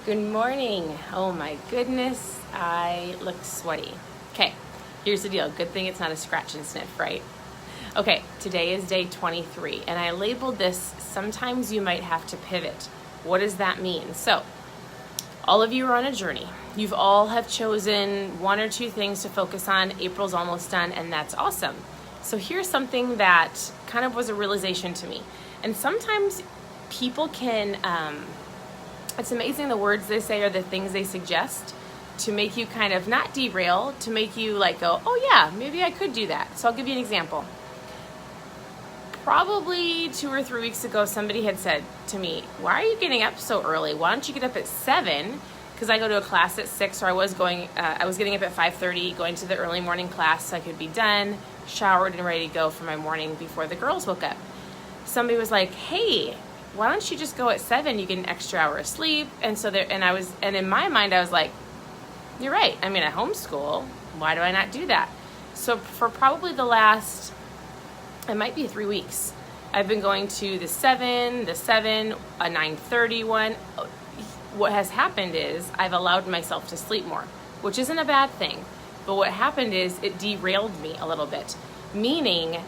Good morning. Oh my goodness, I look sweaty. Okay, here's the deal. Good thing it's not a scratch and sniff, right? Okay, today is day 23, and I labeled this, sometimes you might have to pivot. What does that mean? So, all of you are on a journey. You've all have chosen one or two things to focus on. April's almost done, and that's awesome. So here's something that kind of was a realization to me. And sometimes people can, it's amazing the words they say or the things they suggest to make you kind of not derail, to make you like go, oh yeah, maybe I could do that. So I'll give you an example. Probably 2 or 3 weeks ago, somebody had said to me, why are you getting up so early? Why don't you get up at 7? Because I go to a class at 6, or I was getting up at 5:30, going to the early morning class so I could be done, showered and ready to go for my morning before the girls woke up. Somebody was like, hey, why don't you just go at 7? You get an extra hour of sleep. And so and in my mind, I was like, you're right. I'm in a homeschool. Why do I not do that? So for probably the last, it might be 3 weeks, I've been going to the 7, a 9:30 one. What has happened is I've allowed myself to sleep more, which isn't a bad thing. But what happened is it derailed me a little bit, meaning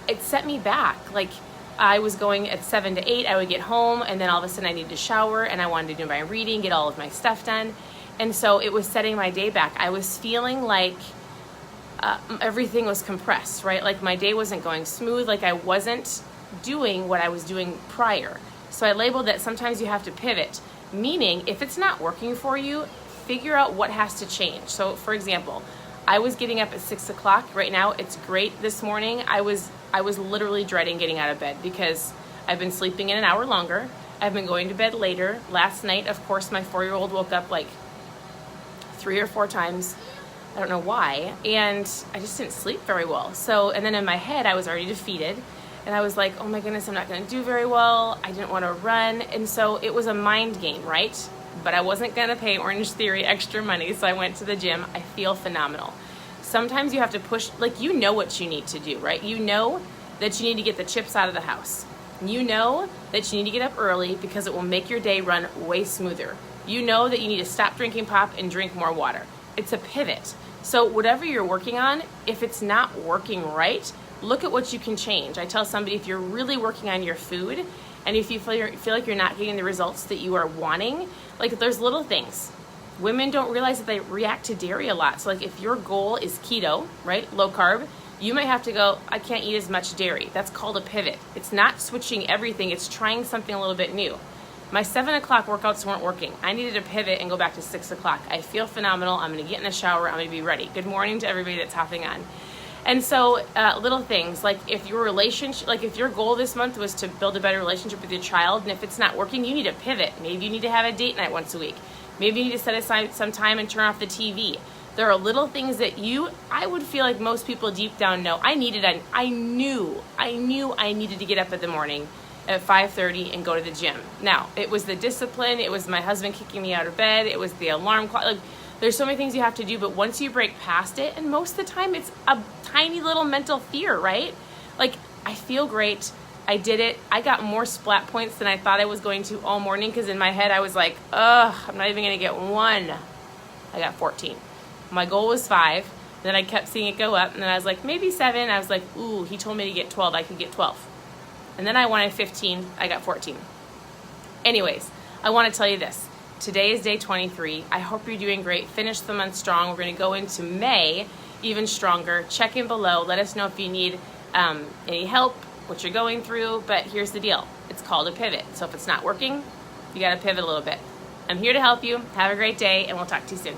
it set me back. Like, I was going at 7 to 8, I would get home, and then all of a sudden I needed to shower, and I wanted to do my reading, get all of my stuff done. And so it was setting my day back. I was feeling like everything was compressed, right? Like my day wasn't going smooth, like I wasn't doing what I was doing prior. So I labeled that sometimes you have to pivot, meaning if it's not working for you, figure out what has to change. So for example, I was getting up at 6 o'clock. Right now, it's great. This morning, I was literally dreading getting out of bed because I've been sleeping in an hour longer. I've been going to bed later. Last night, of course, my 4-year-old woke up like 3 or 4 times. I don't know why. And I just didn't sleep very well. So, and then in my head, I was already defeated. And I was like, oh my goodness, I'm not going to do very well. I didn't want to run. And so it was a mind game, right? But I wasn't going to pay Orange Theory extra money, so I went to the gym. I feel phenomenal. Sometimes you have to push, like you know what you need to do, right? You know that you need to get the chips out of the house. You know that you need to get up early because it will make your day run way smoother. You know that you need to stop drinking pop and drink more water. It's a pivot. So whatever you're working on, if it's not working right, look at what you can change. I tell somebody, if you're really working on your food, and if you feel like you're not getting the results that you are wanting, like there's little things. Women don't realize that they react to dairy a lot. So like if your goal is keto, right, low carb, you might have to go, I can't eat as much dairy. That's called a pivot. It's not switching everything. It's trying something a little bit new. My 7 o'clock workouts weren't working. I needed to pivot and go back to 6 o'clock. I feel phenomenal. I'm going to get in the shower. I'm going to be ready. Good morning to everybody that's hopping on. And so little things, like if your relationship, like if your goal this month was to build a better relationship with your child, and if it's not working, you need to pivot. Maybe you need to have a date night once a week. Maybe you need to set aside some time and turn off the TV. There are little things that I would feel like most people deep down know. I knew I needed to get up in the morning at 5:30 and go to the gym. Now, it was the discipline. It was my husband kicking me out of bed. It was the alarm clock. Like, there's so many things you have to do, but once you break past it, and most of the time it's a tiny little mental fear, right? Like, I feel great. I did it. I got more splat points than I thought I was going to all morning because in my head I was like, ugh, I'm not even going to get 1. I got 14. My goal was 5. Then I kept seeing it go up, and then I was like, maybe 7. I was like, ooh, he told me to get 12. I could get 12. And then I wanted 15. I got 14. Anyways, I want to tell you this. Today is day 23. I hope you're doing great. Finish the month strong. We're going to go into May even stronger. Check in below. Let us know if you need any help, what you're going through. But here's the deal. It's called a pivot. So if it's not working, you got to pivot a little bit. I'm here to help you. Have a great day, and we'll talk to you soon.